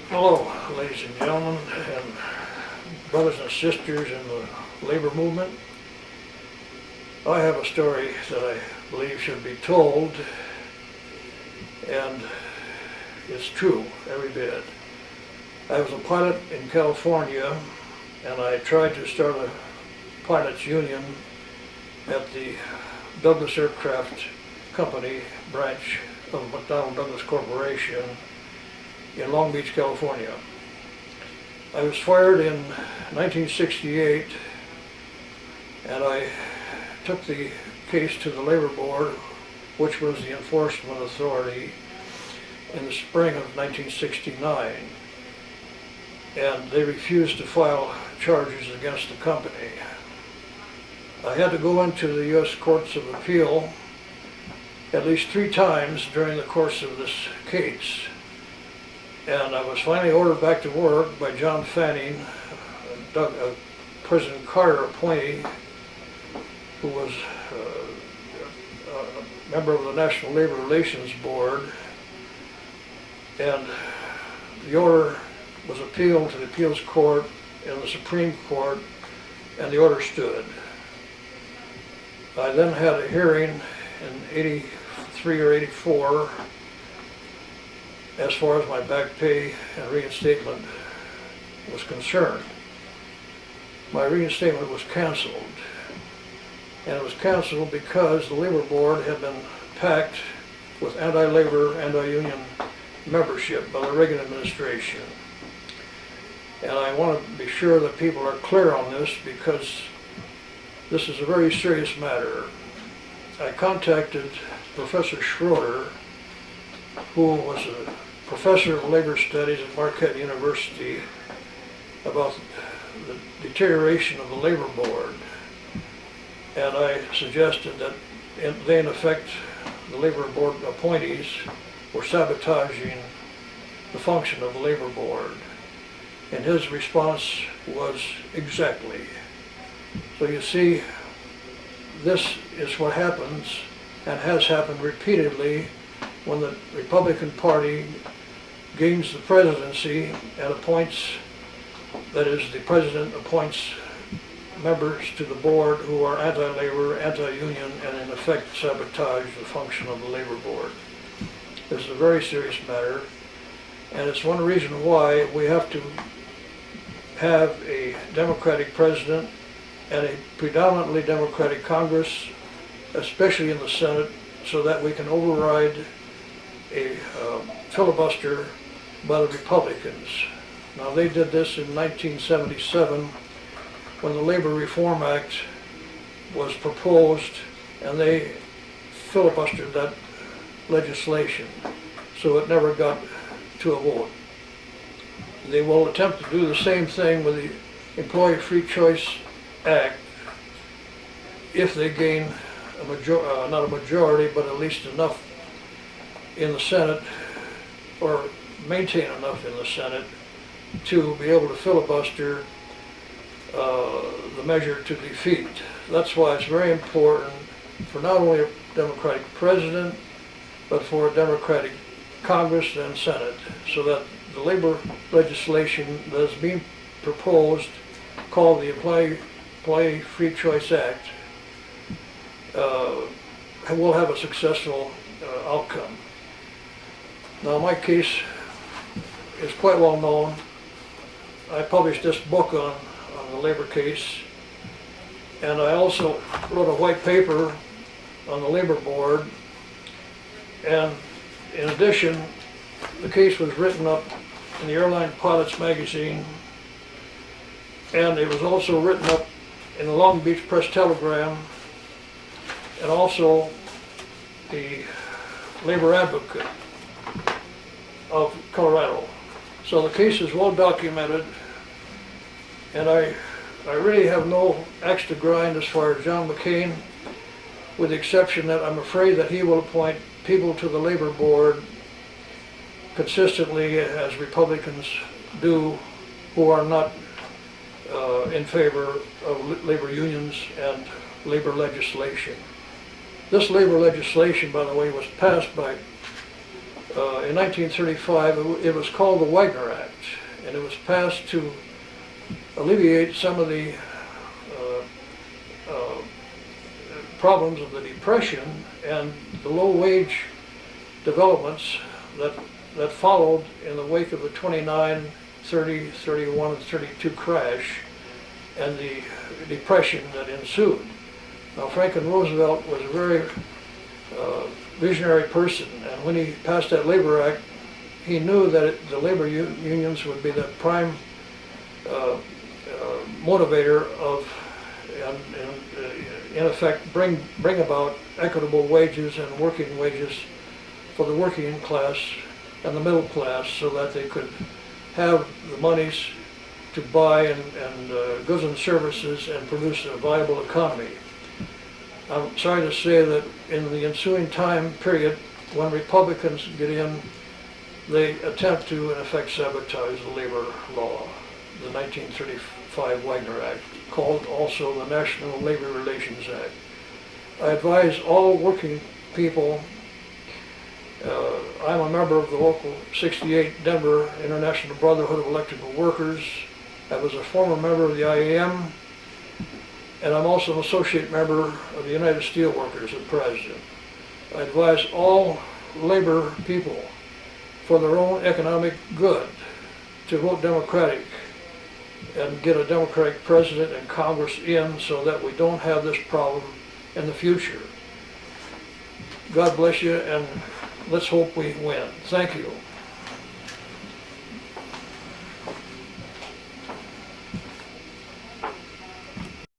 Hello, ladies and gentlemen, and brothers and sisters in the labor movement. I have a story that I believe should be told, and it's true, every bit. I was a pilot in California, and I tried to start a pilots union at the Douglas Aircraft Company branch of McDonnell Douglas Corporation in Long Beach, California. I was fired in 1968, and I took the case to the Labor Board, which was the enforcement authority, in the spring of 1969, and they refused to file charges against the company. I had to go into the U.S. Courts of Appeal at least 3 times during the course of this case. And I was finally ordered back to work by John Fanning, President Carter appointee, who was a member of the National Labor Relations Board. And the order was appealed to the appeals court and the Supreme Court, and the order stood. I then had a hearing in 83 or 84 as far as my back pay and reinstatement was concerned. My reinstatement was canceled, and it was canceled because the Labor Board had been packed with anti-labor, anti-union membership by the Reagan administration. And I want to be sure that people are clear on this, because this is a very serious matter. I contacted Professor Schroeder, who was a professor of labor studies at Marquette University, about the deterioration of the Labor Board. And I suggested that they, in effect, the Labor Board appointees, were sabotaging the function of the Labor Board. And his response was, exactly. So you see, this is what happens, and has happened repeatedly, when the Republican Party gains the presidency and appoints, that is, the president appoints members to the board who are anti-labor, anti-union, and in effect sabotage the function of the Labor Board. This is a very serious matter, and it's one reason why we have to have a Democratic president and a predominantly Democratic Congress, especially in the Senate, so that we can override a filibuster by the Republicans. Now, they did this in 1977 when the Labor Reform Act was proposed, and they filibustered that legislation, so it never got to a vote. They will attempt to do the same thing with the Employee Free Choice Act if they gain not a majority, but at least enough in the Senate, or maintain enough in the Senate to be able to filibuster the measure to defeat. That's why it's very important for not only a Democratic president, but for a Democratic Congress and Senate, so that the labor legislation that is being proposed, called the Employee Free Choice Act, will have a successful outcome. Now, my case is quite well known. I published this book on the labor case, and I also wrote a white paper on the Labor Board, and in addition, the case was written up in the Airline Pilots magazine, and it was also written up in the Long Beach Press-Telegram, and also the Labor Advocate of Colorado. So the case is well documented, and I really have no axe to grind as far as John McCain, with the exception that I'm afraid that he will appoint people to the Labor Board consistently, as Republicans do, who are not in favor of labor unions and labor legislation. This labor legislation, by the way, was passed by in 1935, it was called the Wagner Act, and it was passed to alleviate some of the problems of the Depression and the low-wage developments that followed in the wake of the 29, 30, 31, and 32 crash and the Depression that ensued. Now, Franklin Roosevelt was a very visionary person, and when he passed that Labor Act, he knew that the labor unions would be the prime motivator of, and in effect, bring about equitable wages and working wages for the working class and the middle class, so that they could have the monies to buy and goods and services and produce a viable economy. I'm sorry to say that in the ensuing time period, when Republicans get in, they attempt to, in effect, sabotage the labor law, the 1935 Wagner Act, called also the National Labor Relations Act. I advise all working people. I'm a member of the local 68 Denver International Brotherhood of Electrical Workers. I was a former member of the IAM, and I'm also an associate member of the United Steelworkers at present. I advise all labor people, for their own economic good, to vote Democratic and get a Democratic president and Congress in, so that we don't have this problem in the future. God bless you, and let's hope we win. Thank you.